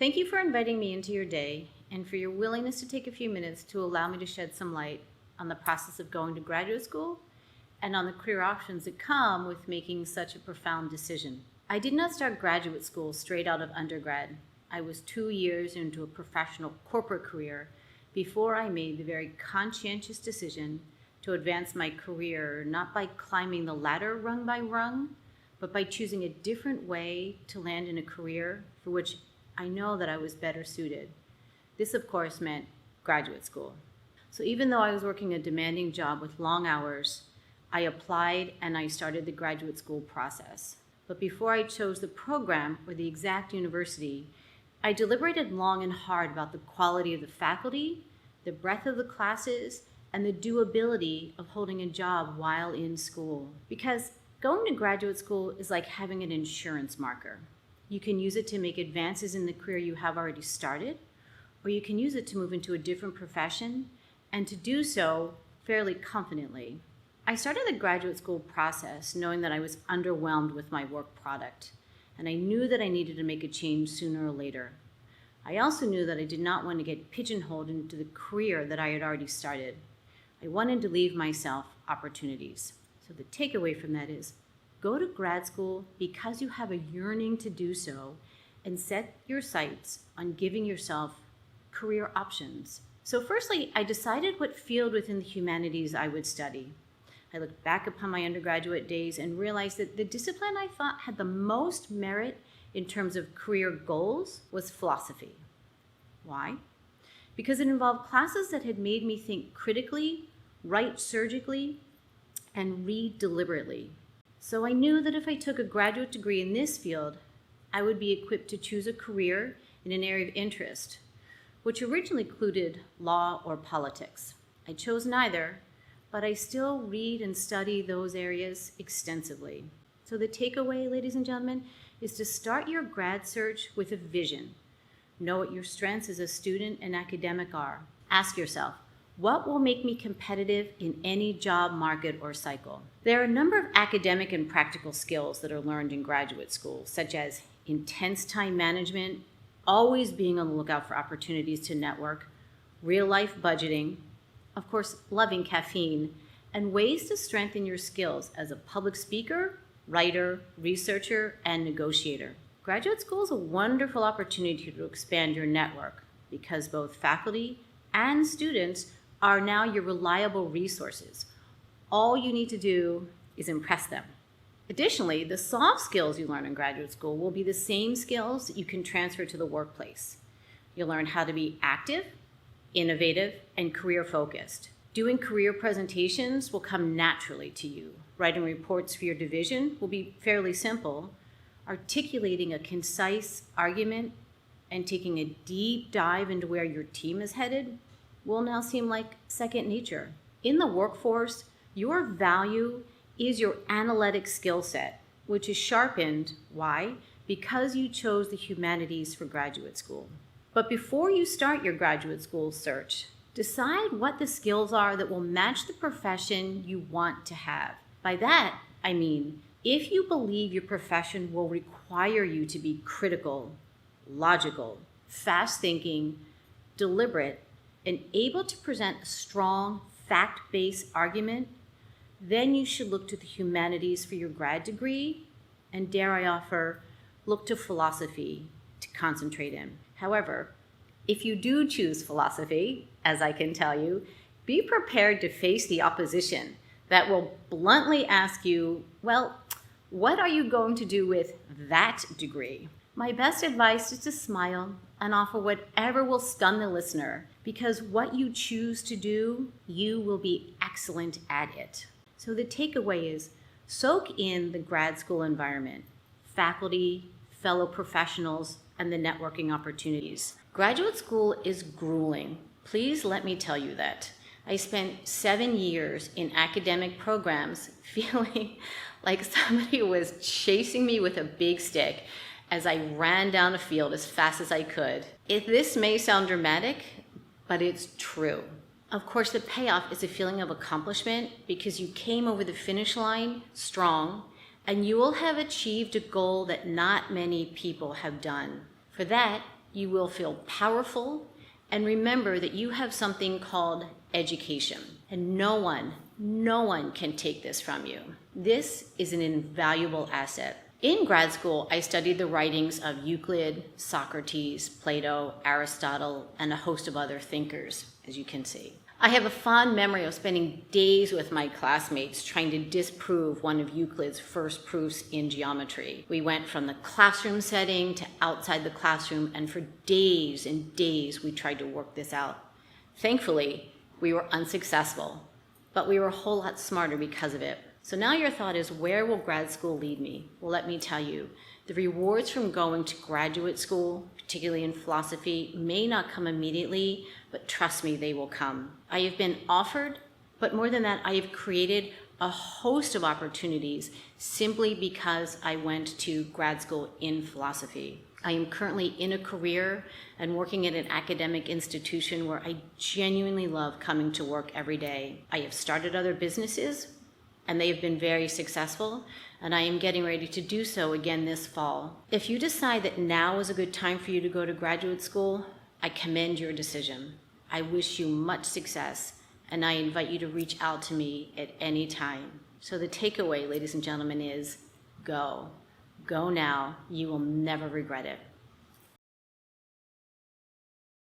Thank you for inviting me into your day and for your willingness to take a few minutes to allow me to shed some light on the process of going to graduate school and on the career options that come with making such a profound decision. I did not start graduate school straight out of undergrad. I was 2 years into a professional corporate career before I made the very conscientious decision to advance my career, not by climbing the ladder rung by rung, but by choosing a different way to land in a career for which I know that I was better suited. This, of course, meant graduate school. So even though I was working a demanding job with long hours, I applied and I started the graduate school process. But before I chose the program or the exact university, I deliberated long and hard about the quality of the faculty, the breadth of the classes, and the doability of holding a job while in school. Because going to graduate school is like having an insurance marker. You can use it to make advances in the career you have already started, or you can use it to move into a different profession, and to do so fairly confidently. I started the graduate school process knowing that I was underwhelmed with my work product, and I knew that I needed to make a change sooner or later. I also knew that I did not want to get pigeonholed into the career that I had already started. I wanted to leave myself opportunities. So the takeaway from that is, go to grad school because you have a yearning to do so, and set your sights on giving yourself career options. So firstly, I decided what field within the humanities I would study. I looked back upon my undergraduate days and realized that the discipline I thought had the most merit in terms of career goals was philosophy. Why? Because it involved classes that had made me think critically, write surgically, and read deliberately. So I knew that if I took a graduate degree in this field, I would be equipped to choose a career in an area of interest, which originally included law or politics. I chose neither, but I still read and study those areas extensively. So the takeaway, ladies and gentlemen, is to start your grad search with a vision. Know what your strengths as a student and academic are. Ask yourself, what will make me competitive in any job market or cycle? There are a number of academic and practical skills that are learned in graduate school, such as intense time management, always being on the lookout for opportunities to network, real-life budgeting, of course, loving caffeine, and ways to strengthen your skills as a public speaker, writer, researcher, and negotiator. Graduate school is a wonderful opportunity to expand your network because both faculty and students are now your reliable resources. All you need to do is impress them. Additionally, the soft skills you learn in graduate school will be the same skills that you can transfer to the workplace. You'll learn how to be active, innovative, and career-focused. Doing career presentations will come naturally to you. Writing reports for your division will be fairly simple. Articulating a concise argument and taking a deep dive into where your team is headed will now seem like second nature. In the workforce, your value is your analytic skill set, which is sharpened. Why? Because you chose the humanities for graduate school. But before you start your graduate school search, decide what the skills are that will match the profession you want to have. By that, I mean, if you believe your profession will require you to be critical, logical, fast-thinking, deliberate, and able to present a strong, fact-based argument, then you should look to the humanities for your grad degree, and dare I offer, look to philosophy to concentrate in. However, if you do choose philosophy, as I can tell you, be prepared to face the opposition that will bluntly ask you, well, what are you going to do with that degree? My best advice is to smile and offer whatever will stun the listener, because what you choose to do, you will be excellent at it. So the takeaway is, soak in the grad school environment, faculty, fellow professionals, and the networking opportunities. Graduate school is grueling. Please let me tell you that. I spent 7 years in academic programs feeling like somebody was chasing me with a big stick as I ran down a field as fast as I could. If this may sound dramatic, but it's true. Of course, the payoff is a feeling of accomplishment because you came over the finish line strong, and you will have achieved a goal that not many people have done. For that, You will feel powerful, and remember that you have something called education, and no one can take this from you. This is an invaluable asset. In grad school, I studied the writings of Euclid, Socrates, Plato, Aristotle, and a host of other thinkers, as you can see. I have a fond memory of spending days with my classmates trying to disprove one of Euclid's first proofs in geometry. We went from the classroom setting to outside the classroom, and for days and days we tried to work this out. Thankfully, we were unsuccessful, but we were a whole lot smarter because of it. So now your thought is, where will grad school lead me? Well, let me tell you, the rewards from going to graduate school, particularly in philosophy, may not come immediately, but trust me, they will come. I have been offered, but more than that, I have created a host of opportunities simply because I went to grad school in philosophy. I am currently in a career and working at an academic institution where I genuinely love coming to work every day. I have started other businesses, and they have been very successful, and I am getting ready to do so again this fall. If you decide that now is a good time for you to go to graduate school, I commend your decision. I wish you much success, and I invite you to reach out to me at any time. So the takeaway, ladies and gentlemen, is go. Go now. You will never regret it.